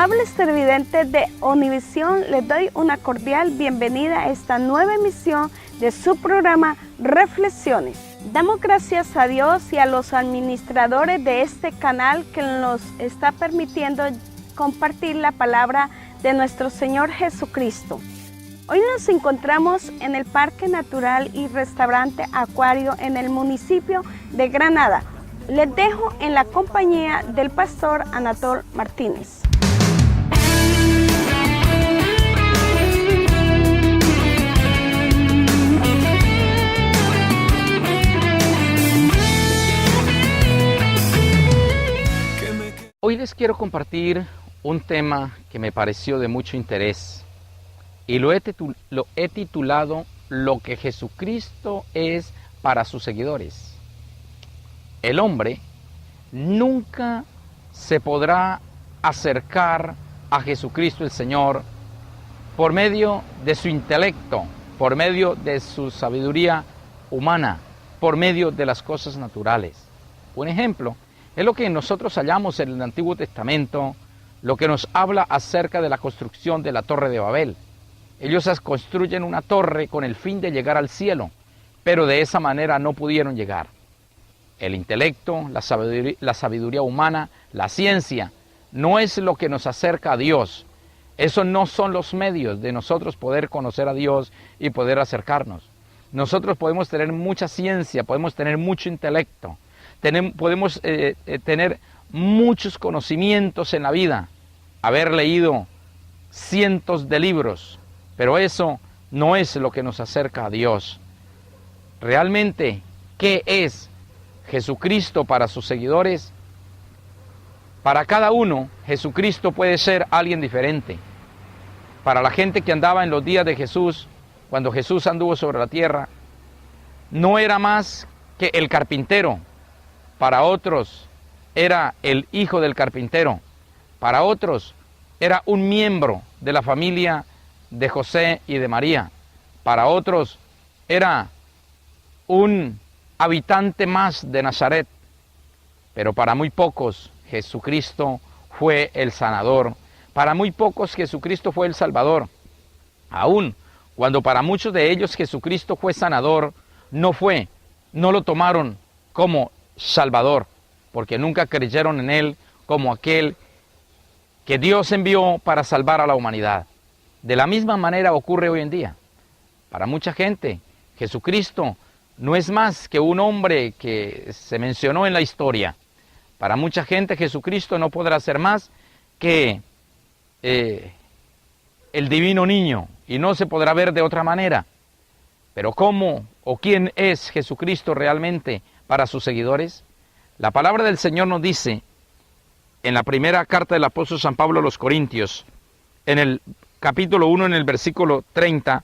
Amables televidentes de Univisión, les doy una cordial bienvenida a esta nueva emisión de su programa Reflexiones. Damos gracias a Dios y a los administradores de este canal que nos está permitiendo compartir la palabra de nuestro Señor Jesucristo. Hoy nos encontramos en el Parque Natural y Restaurante Acuario en el municipio de Granada. Les dejo en la compañía del pastor Anatol Martínez. Hoy les quiero compartir un tema que me pareció de mucho interés y lo he titulado Lo que Jesucristo es para sus seguidores. El hombre nunca se podrá acercar a Jesucristo el Señor por medio de su intelecto, por medio de su sabiduría humana, por medio de las cosas naturales. Un ejemplo es lo que nosotros hallamos en el Antiguo Testamento, lo que nos habla acerca de la construcción de la Torre de Babel. Ellos construyen una torre con el fin de llegar al cielo, pero de esa manera no pudieron llegar. El intelecto, la sabiduría humana, la ciencia, no es lo que nos acerca a Dios. Esos no son los medios de nosotros poder conocer a Dios y poder acercarnos. Nosotros podemos tener mucha ciencia, podemos tener mucho intelecto, podemos tener muchos conocimientos en la vida, haber leído cientos de libros, pero eso no es lo que nos acerca a Dios. Realmente, ¿qué es Jesucristo para sus seguidores? Para cada uno, Jesucristo puede ser alguien diferente. Para la gente que andaba en los días de Jesús, cuando Jesús anduvo sobre la tierra, no era más que el carpintero. Para otros era el hijo del carpintero. Para otros era un miembro de la familia de José y de María. Para otros era un habitante más de Nazaret. Pero para muy pocos Jesucristo fue el sanador. Para muy pocos Jesucristo fue el salvador. Aún cuando para muchos de ellos Jesucristo fue sanador, no lo tomaron como Salvador, porque nunca creyeron en Él como aquel que Dios envió para salvar a la humanidad. De la misma manera ocurre hoy en día. Para mucha gente, Jesucristo no es más que un hombre que se mencionó en la historia. Para mucha gente, Jesucristo no podrá ser más que el divino niño, y no se podrá ver de otra manera. Pero ¿cómo o quién es Jesucristo realmente para sus seguidores? La palabra del Señor nos dice en la primera carta del apóstol San Pablo a los Corintios, en el capítulo 1, en el versículo 30,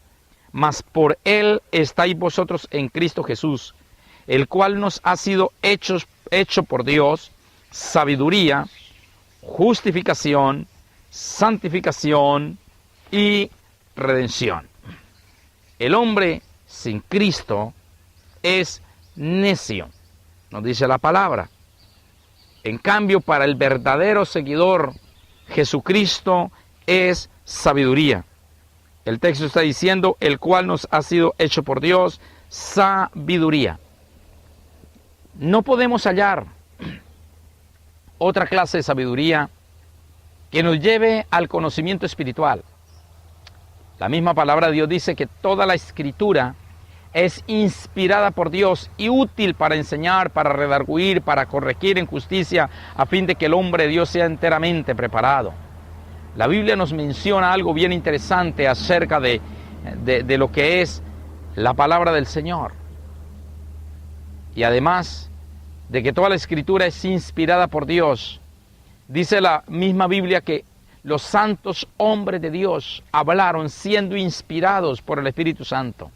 mas por Él estáis vosotros en Cristo Jesús, el cual nos ha sido hecho por Dios sabiduría, justificación, santificación y redención. El hombre sin Cristo es necio, nos dice la palabra. En cambio, para el verdadero seguidor, Jesucristo es sabiduría. El texto está diciendo, el cual nos ha sido hecho por Dios sabiduría. No podemos hallar otra clase de sabiduría que nos lleve al conocimiento espiritual. La misma palabra de Dios dice que toda la Escritura es inspirada por Dios y útil para enseñar, para redarguir, para corregir en justicia, a fin de que el hombre de Dios sea enteramente preparado. La Biblia nos menciona algo bien interesante acerca de lo que es la palabra del Señor. Y además de que toda la Escritura es inspirada por Dios, dice la misma Biblia que los santos hombres de Dios hablaron siendo inspirados por el Espíritu Santo.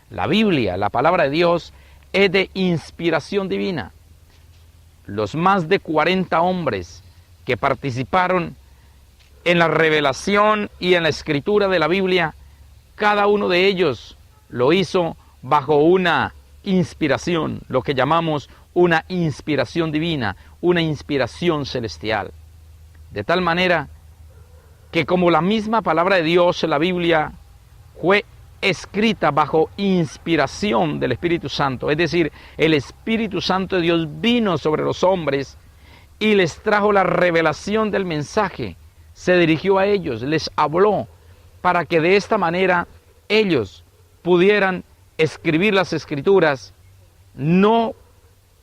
La Biblia, la palabra de Dios, es de inspiración divina. Los más de 40 hombres que participaron en la revelación y en la escritura de la Biblia, cada uno de ellos lo hizo bajo una inspiración, lo que llamamos una inspiración divina, una inspiración celestial. De tal manera que como la misma palabra de Dios, la Biblia, fue escrita bajo inspiración del Espíritu Santo, es decir, el Espíritu Santo de Dios vino sobre los hombres y les trajo la revelación del mensaje, se dirigió a ellos, les habló, para que de esta manera ellos pudieran escribir las Escrituras, no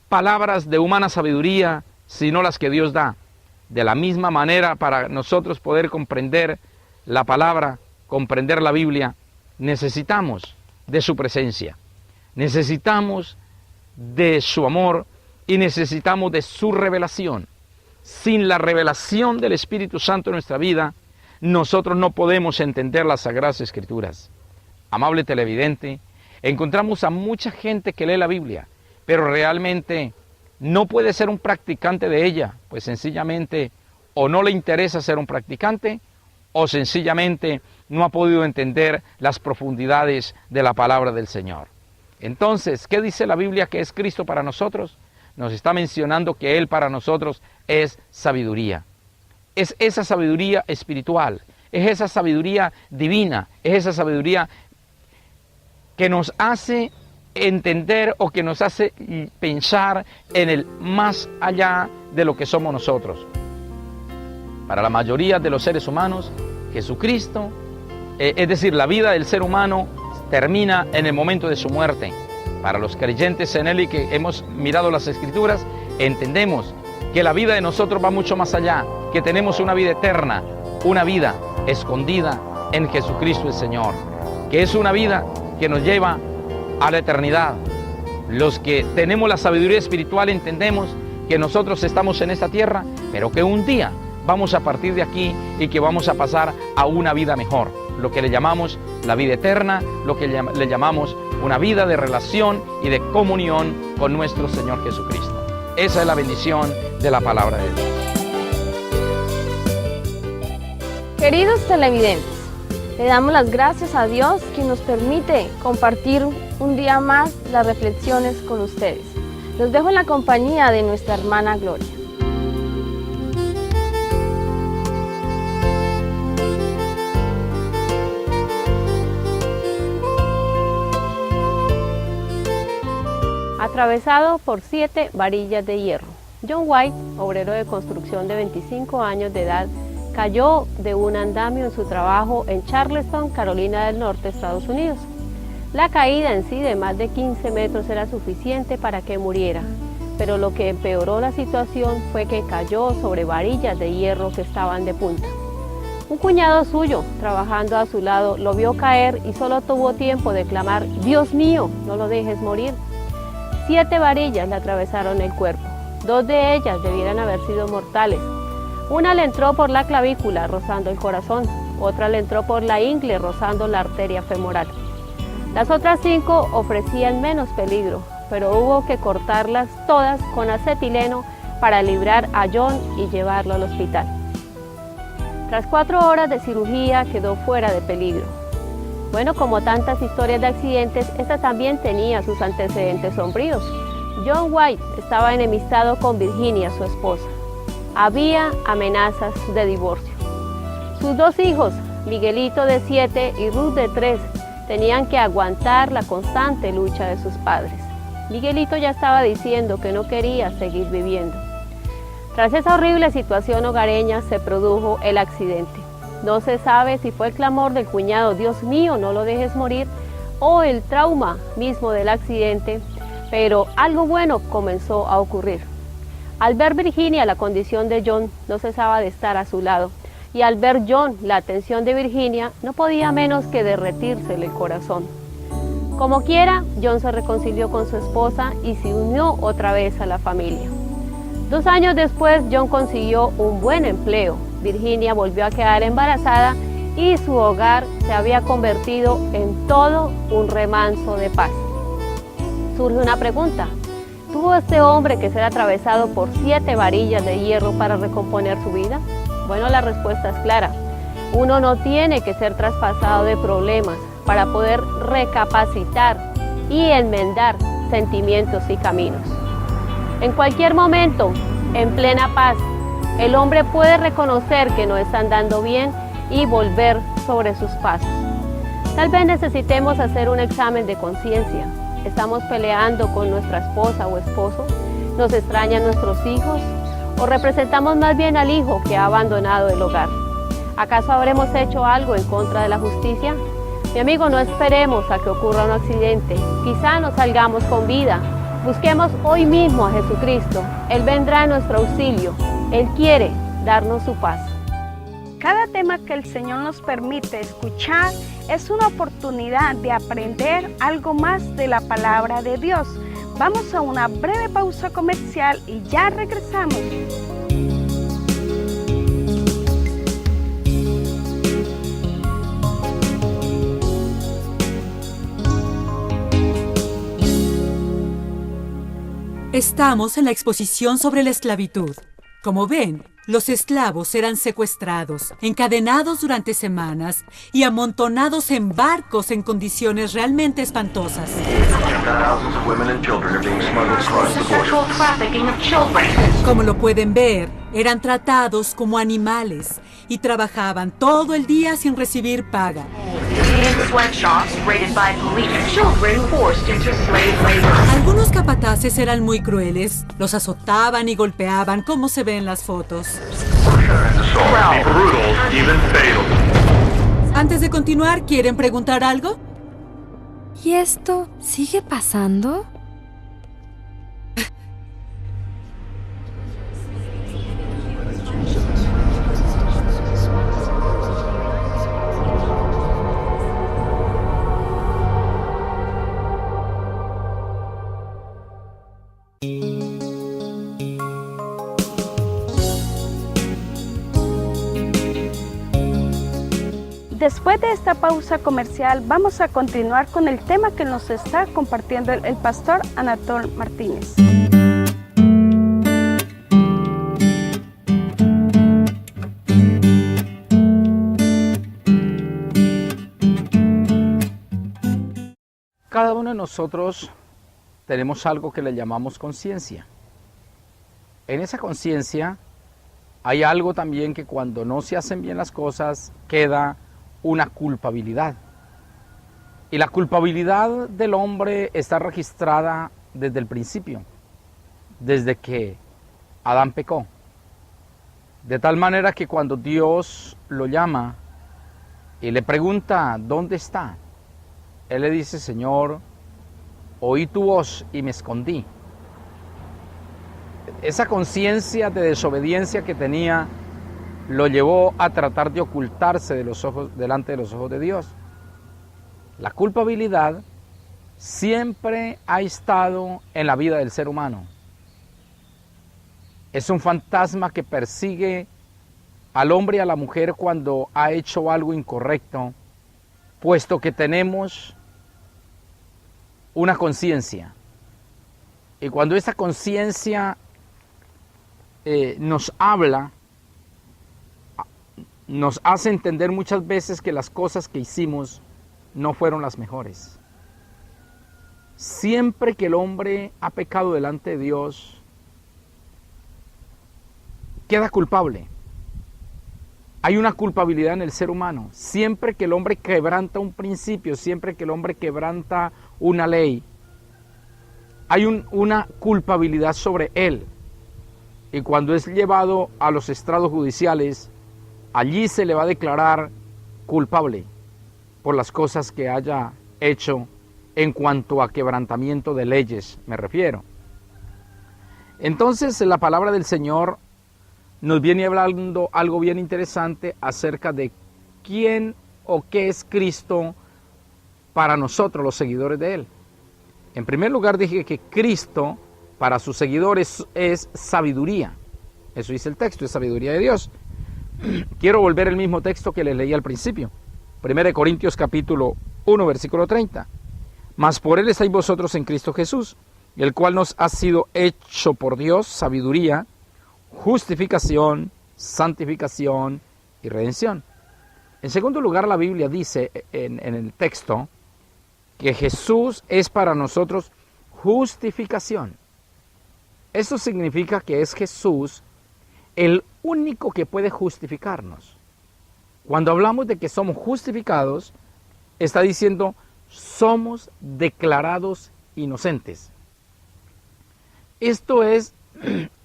palabras de humana sabiduría, sino las que Dios da. De la misma manera, para nosotros poder comprender la palabra, comprender la Biblia, necesitamos de su presencia, necesitamos de su amor y necesitamos de su revelación. Sin la revelación del Espíritu Santo en nuestra vida, nosotros no podemos entender las Sagradas Escrituras. Amable televidente, encontramos a mucha gente que lee la Biblia, pero realmente no puede ser un practicante de ella, pues sencillamente o no le interesa ser un practicante, o sencillamente no ha podido entender las profundidades de la palabra del Señor. Entonces, ¿qué dice la Biblia que es Cristo para nosotros? Nos está mencionando que Él para nosotros es sabiduría. Es esa sabiduría espiritual, es esa sabiduría divina, es esa sabiduría que nos hace entender o que nos hace pensar en el más allá de lo que somos nosotros. Para la mayoría de los seres humanos, Jesucristo, es decir, la vida del ser humano termina en el momento de su muerte. Para los creyentes en Él y que hemos mirado las Escrituras, entendemos que la vida de nosotros va mucho más allá, que tenemos una vida eterna, una vida escondida en Jesucristo el Señor, que es una vida que nos lleva a la eternidad. Los que tenemos la sabiduría espiritual entendemos que nosotros estamos en esta tierra, pero que un día vamos a partir de aquí y que vamos a pasar a una vida mejor, lo que le llamamos la vida eterna, lo que le llamamos una vida de relación y de comunión con nuestro Señor Jesucristo. Esa es la bendición de la palabra de Dios. Queridos televidentes, le damos las gracias a Dios que nos permite compartir un día más las reflexiones con ustedes. Los dejo en la compañía de nuestra hermana Gloria. Atravesado por 7 varillas de hierro. John White, obrero de construcción de 25 años de edad, cayó de un andamio en su trabajo en Charleston, Carolina del Norte, Estados Unidos. La caída en sí de más de 15 metros era suficiente para que muriera, pero lo que empeoró la situación fue que cayó sobre varillas de hierro que estaban de punta. Un cuñado suyo, trabajando a su lado, lo vio caer y solo tuvo tiempo de clamar: «Dios mío, no lo dejes morir». 7 varillas le atravesaron el cuerpo. 2 de ellas debieran haber sido mortales. Una le entró por la clavícula, rozando el corazón. Otra le entró por la ingle, rozando la arteria femoral. Las otras 5 ofrecían menos peligro, pero hubo que cortarlas todas con acetileno para librar a John y llevarlo al hospital. Tras 4 horas de cirugía quedó fuera de peligro. Bueno, como tantas historias de accidentes, esta también tenía sus antecedentes sombríos. John White estaba enemistado con Virginia, su esposa. Había amenazas de divorcio. Sus 2 hijos, Miguelito de 7 y Ruth de 3, tenían que aguantar la constante lucha de sus padres. Miguelito ya estaba diciendo que no quería seguir viviendo. Tras esa horrible situación hogareña se produjo el accidente. No se sabe si fue el clamor del cuñado «Dios mío, no lo dejes morir» o el trauma mismo del accidente, pero algo bueno comenzó a ocurrir. Al ver Virginia la condición de John, no cesaba de estar a su lado, y al ver John la atención de Virginia, no podía menos que derretírsele el corazón. Como quiera, John se reconcilió con su esposa y se unió otra vez a la familia. 2 años después, John consiguió un buen empleo. Virginia volvió a quedar embarazada y su hogar se había convertido en todo un remanso de paz. Surge una pregunta: ¿tuvo este hombre que ser atravesado por 7 varillas de hierro para recomponer su vida? Bueno, la respuesta es clara. Uno no tiene que ser traspasado de problemas para poder recapacitar y enmendar sentimientos y caminos. En cualquier momento, en plena paz, el hombre puede reconocer que no está andando bien y volver sobre sus pasos. Tal vez necesitemos hacer un examen de conciencia. ¿Estamos peleando con nuestra esposa o esposo? ¿Nos extrañan nuestros hijos? ¿O representamos más bien al hijo que ha abandonado el hogar? ¿Acaso habremos hecho algo en contra de la justicia? Mi amigo, no esperemos a que ocurra un accidente. Quizá nos salgamos con vida. Busquemos hoy mismo a Jesucristo. Él vendrá en nuestro auxilio. Él quiere darnos su paz. Cada tema que el Señor nos permite escuchar es una oportunidad de aprender algo más de la palabra de Dios. Vamos a una breve pausa comercial y ya regresamos. Estamos en la exposición sobre la esclavitud. Como ven, los esclavos eran secuestrados, encadenados durante semanas y amontonados en barcos en condiciones realmente espantosas. Como lo pueden ver, eran tratados como animales y trabajaban todo el día sin recibir paga. Algunos capataces eran muy crueles, los azotaban y golpeaban como se ve en las fotos. Antes de continuar, ¿quieren preguntar algo? ¿Y esto sigue pasando? Después de esta pausa comercial, vamos a continuar con el tema que nos está compartiendo el pastor Anatol Martínez. Cada uno de nosotros tenemos algo que le llamamos conciencia. En esa conciencia hay algo también que cuando no se hacen bien las cosas queda una culpabilidad. Y la culpabilidad del hombre está registrada desde el principio, desde que Adán pecó. De tal manera que cuando Dios lo llama y le pregunta ¿dónde está?, Él le dice: Señor, oí tu voz y me escondí. Esa conciencia de desobediencia que tenía lo llevó a tratar de ocultarse delante de los ojos de Dios. La culpabilidad siempre ha estado en la vida del ser humano. Es un fantasma que persigue al hombre y a la mujer cuando ha hecho algo incorrecto, puesto que tenemos una conciencia. Y cuando esa conciencia nos habla, nos hace entender muchas veces que las cosas que hicimos no fueron las mejores. Siempre que el hombre ha pecado delante de Dios, queda culpable. Hay una culpabilidad en el ser humano. Siempre que el hombre quebranta un principio, siempre que el hombre quebranta una ley, hay una culpabilidad sobre él. Y cuando es llevado a los estrados judiciales, allí se le va a declarar culpable por las cosas que haya hecho en cuanto a quebrantamiento de leyes, me refiero. Entonces, la palabra del Señor nos viene hablando algo bien interesante acerca de quién o qué es Cristo para nosotros, los seguidores de Él. En primer lugar, dije que Cristo para sus seguidores es sabiduría. Eso dice el texto, es sabiduría de Dios. Quiero volver el mismo texto que les leí al principio. 1 Corintios capítulo 1, versículo 30. Mas por Él estáis vosotros en Cristo Jesús, el cual nos ha sido hecho por Dios sabiduría, justificación, santificación y redención. En segundo lugar, la Biblia dice en el texto que Jesús es para nosotros justificación. Esto significa que es Jesús el único que puede justificarnos. Cuando hablamos de que somos justificados, está diciendo somos declarados inocentes. Esto es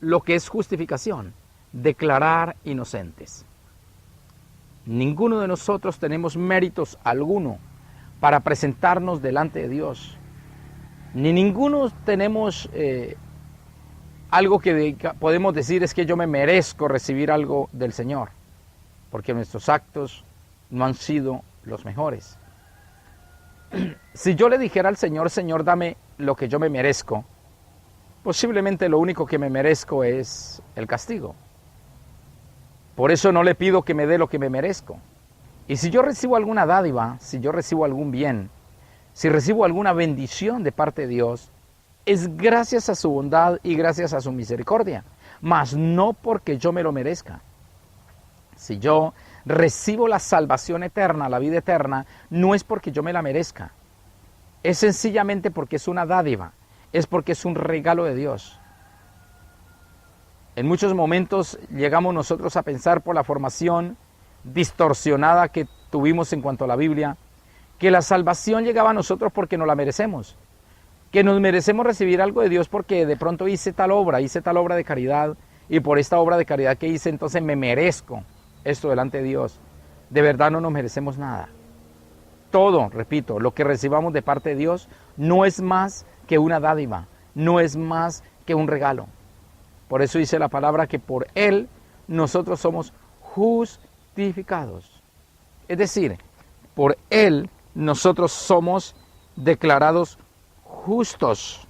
lo que es justificación, declarar inocentes. Ninguno de nosotros tenemos méritos alguno para presentarnos delante de Dios. Ni ninguno tenemos algo que podemos decir es que yo me merezco recibir algo del Señor, porque nuestros actos no han sido los mejores. Si yo le dijera al Señor, Señor, dame lo que yo me merezco, posiblemente lo único que me merezco es el castigo. Por eso no le pido que me dé lo que me merezco. Y si yo recibo alguna dádiva, si yo recibo algún bien, si recibo alguna bendición de parte de Dios, es gracias a su bondad y gracias a su misericordia, mas no porque yo me lo merezca. Si yo recibo la salvación eterna, la vida eterna, no es porque yo me la merezca. Es sencillamente porque es una dádiva, es porque es un regalo de Dios. En muchos momentos llegamos nosotros a pensar por la formación distorsionada que tuvimos en cuanto a la Biblia, que la salvación llegaba a nosotros porque nos la merecemos, que nos merecemos recibir algo de Dios porque de pronto hice tal obra de caridad, y por esta obra de caridad que hice, entonces me merezco esto delante de Dios. De verdad no nos merecemos nada. Todo, repito, lo que recibamos de parte de Dios no es más que una dádiva, no es más que un regalo. Por eso dice la palabra que por Él nosotros somos justificados. Es decir, por Él nosotros somos declarados justos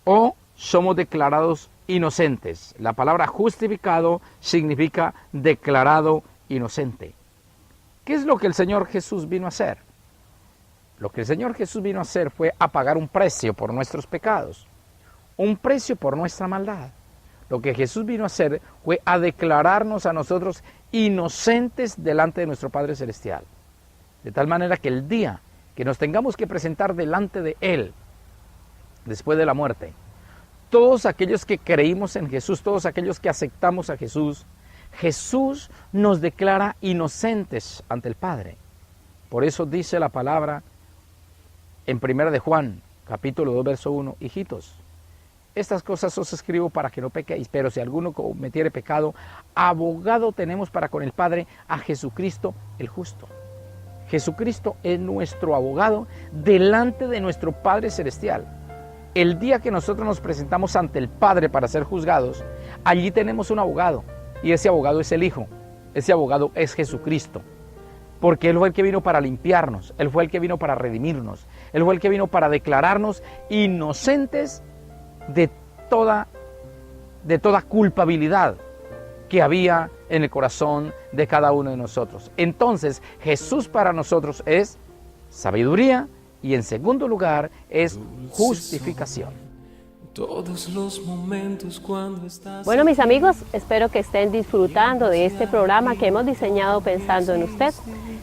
o somos declarados inocentes. La palabra justificado significa declarado inocente. ¿Qué es lo que el Señor Jesús vino a hacer? Lo que el Señor Jesús vino a hacer fue a pagar un precio por nuestros pecados, un precio por nuestra maldad. Lo que Jesús vino a hacer fue a declararnos a nosotros inocentes delante de nuestro Padre Celestial. De tal manera que el día que nos tengamos que presentar delante de Él, después de la muerte, todos aquellos que creímos en Jesús, todos aquellos que aceptamos a Jesús, Jesús nos declara inocentes ante el Padre. Por eso dice la palabra en 1 de Juan, capítulo 2, verso 1, hijitos, estas cosas os escribo para que no pequéis, pero si alguno cometiere pecado, abogado tenemos para con el Padre a Jesucristo el justo. Jesucristo es nuestro abogado delante de nuestro Padre Celestial. El día que nosotros nos presentamos ante el Padre para ser juzgados, allí tenemos un abogado, y ese abogado es el Hijo, ese abogado es Jesucristo, porque Él fue el que vino para limpiarnos, Él fue el que vino para redimirnos, Él fue el que vino para declararnos inocentes de toda culpabilidad que había en el corazón de cada uno de nosotros. Entonces, Jesús para nosotros es sabiduría y en segundo lugar es justificación. Todos los momentos cuando estás... Bueno, mis amigos, espero que estén disfrutando de este programa que hemos diseñado pensando en usted.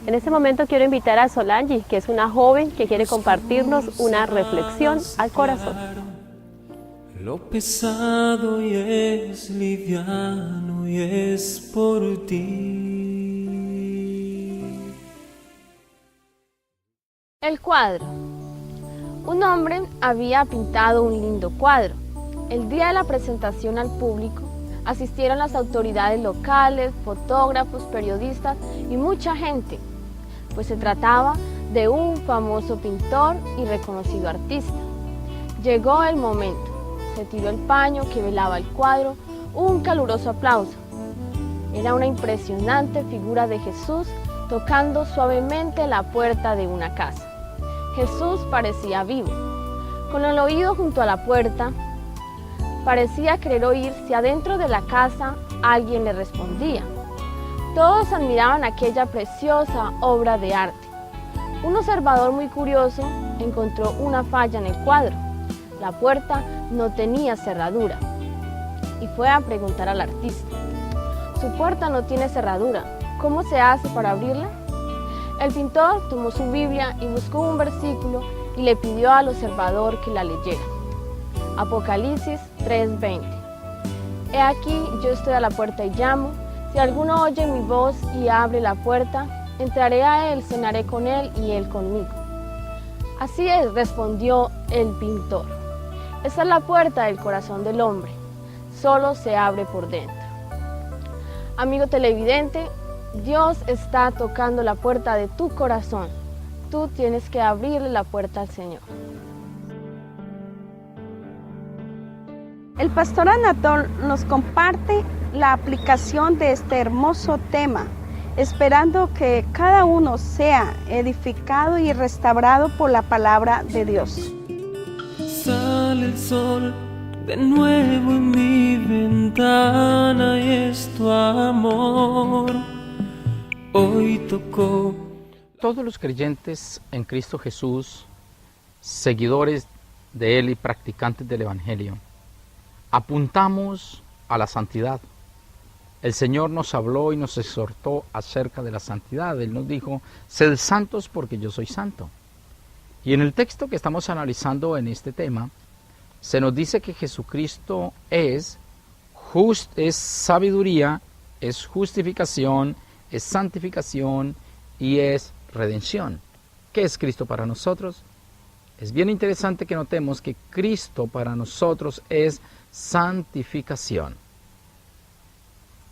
En este momento quiero invitar a Solange, que es una joven que quiere compartirnos una reflexión al corazón. Lo pesado y es liviano y es por ti. El cuadro. Un hombre había pintado un lindo cuadro. El día de la presentación al público asistieron las autoridades locales, fotógrafos, periodistas y mucha gente, pues se trataba de un famoso pintor y reconocido artista. Llegó el momento. Se tiró el paño que velaba el cuadro, un caluroso aplauso. Era una impresionante figura de Jesús tocando suavemente la puerta de una casa. Jesús parecía vivo. Con el oído junto a la puerta, parecía querer oír si adentro de la casa alguien le respondía. Todos admiraban aquella preciosa obra de arte. Un observador muy curioso encontró una falla en el cuadro. La puerta no tenía cerradura y fue a preguntar al artista. Su puerta no tiene cerradura, ¿cómo se hace para abrirla? El pintor tomó su Biblia y buscó un versículo y le pidió al observador que la leyera. Apocalipsis 3:20. He aquí, yo estoy a la puerta y llamo. Si alguno oye mi voz y abre la puerta, entraré a él, cenaré con él y él conmigo. Así es, respondió el pintor. Esa es la puerta del corazón del hombre. Solo se abre por dentro. Amigo televidente, Dios está tocando la puerta de tu corazón. Tú tienes que abrirle la puerta al Señor. El pastor Anatol nos comparte la aplicación de este hermoso tema, esperando que cada uno sea edificado y restaurado por la palabra de Dios. Sale el sol de nuevo en mi ventana y es tu amor. Hoy tocó. Todos los creyentes en Cristo Jesús, seguidores de Él y practicantes del Evangelio, apuntamos a la santidad. El Señor nos habló y nos exhortó acerca de la santidad. Él nos dijo, sed santos porque yo soy santo. Y en el texto que estamos analizando en este tema, se nos dice que Jesucristo es sabiduría, es justificación, es santificación y es redención. ¿Qué es Cristo para nosotros? Es bien interesante que notemos que Cristo para nosotros es santificación.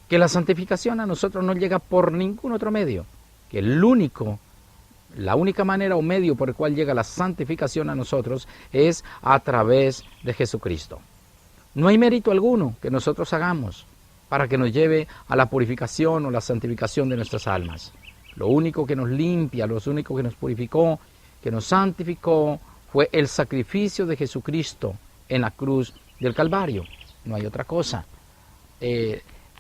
Que la santificación a nosotros no llega por ningún otro medio, que la única manera o medio por el cual llega la santificación a nosotros es a través de Jesucristo. No hay mérito alguno que nosotros hagamos para que nos lleve a la purificación o la santificación de nuestras almas. Lo único que nos limpia, lo único que nos purificó, que nos santificó, fue el sacrificio de Jesucristo en la cruz del Calvario. No hay otra cosa.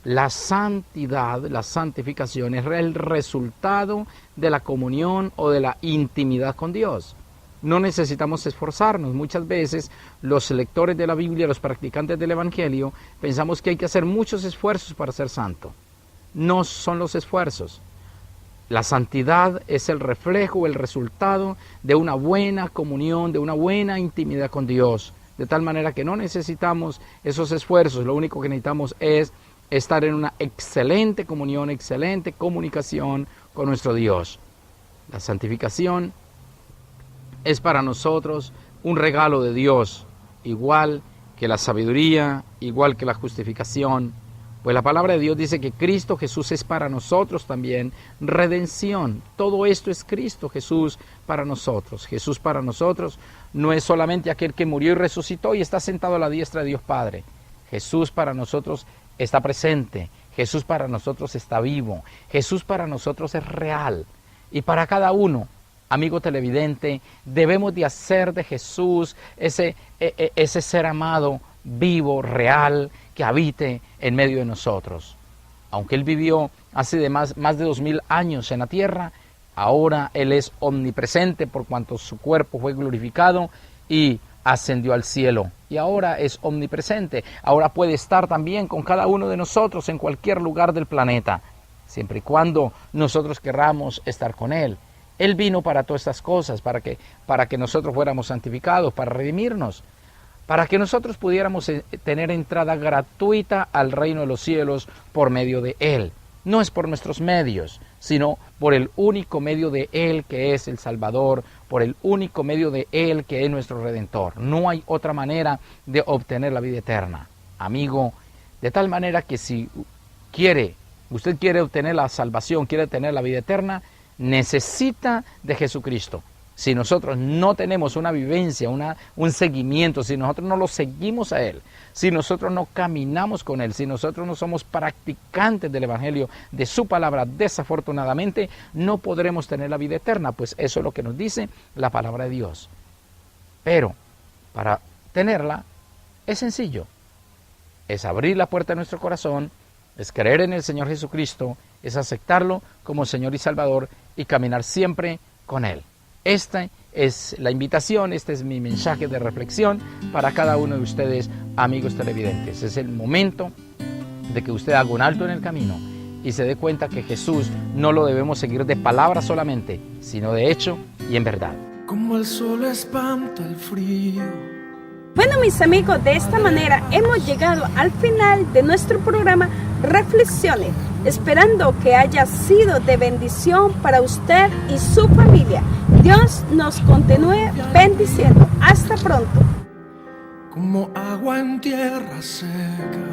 La santidad, la santificación es el resultado de la comunión o de la intimidad con Dios. No necesitamos esforzarnos. Muchas veces los lectores de la Biblia, los practicantes del Evangelio, pensamos que hay que hacer muchos esfuerzos para ser santo. No son los esfuerzos. La santidad es el reflejo, el resultado de una buena comunión, de una buena intimidad con Dios. De tal manera que no necesitamos esos esfuerzos. Lo único que necesitamos es estar en una excelente comunión, excelente comunicación con nuestro Dios. La santificación es para nosotros un regalo de Dios, igual que la sabiduría, igual que la justificación. Pues la palabra de Dios dice que Cristo Jesús es para nosotros también redención. Todo esto es Cristo Jesús para nosotros. Jesús para nosotros no es solamente aquel que murió y resucitó y está sentado a la diestra de Dios Padre. Jesús para nosotros está presente. Jesús para nosotros está vivo. Jesús para nosotros es real. Y para cada uno, amigo televidente, debemos de hacer de Jesús ese ser amado, vivo, real, que habite en medio de nosotros. Aunque Él vivió hace más de 2000 años en la tierra, ahora Él es omnipresente por cuanto su cuerpo fue glorificado y ascendió al cielo. Y ahora es omnipresente. Ahora puede estar también con cada uno de nosotros en cualquier lugar del planeta, siempre y cuando nosotros querramos estar con Él. Él vino para todas estas cosas, para que nosotros fuéramos santificados, para redimirnos, para que nosotros pudiéramos tener entrada gratuita al reino de los cielos por medio de Él. No es por nuestros medios, sino por el único medio de Él que es el Salvador, por el único medio de Él que es nuestro Redentor. No hay otra manera de obtener la vida eterna. Amigo, de tal manera que si usted quiere obtener la salvación, quiere tener la vida eterna, necesita de Jesucristo. Si nosotros no tenemos una vivencia, un seguimiento, si nosotros no lo seguimos a Él, si nosotros no caminamos con Él, si nosotros no somos practicantes del Evangelio, de su palabra, desafortunadamente, no podremos tener la vida eterna, pues eso es lo que nos dice la palabra de Dios. Pero para tenerla es sencillo, es abrir la puerta de nuestro corazón, es creer en el Señor Jesucristo, es aceptarlo como Señor y Salvador y caminar siempre con Él. Esta es la invitación, este es mi mensaje de reflexión para cada uno de ustedes, amigos televidentes. Es el momento de que usted haga un alto en el camino y se dé cuenta que Jesús no lo debemos seguir de palabra solamente, sino de hecho y en verdad. Como el sol espanta el frío. Bueno, mis amigos, de esta manera hemos llegado al final de nuestro programa Reflexiones, esperando que haya sido de bendición para usted y su familia. Dios nos continúe bendiciendo. Hasta pronto. Como agua en tierra seca,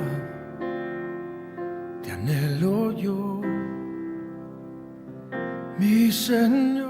te anhelo yo, mi Señor.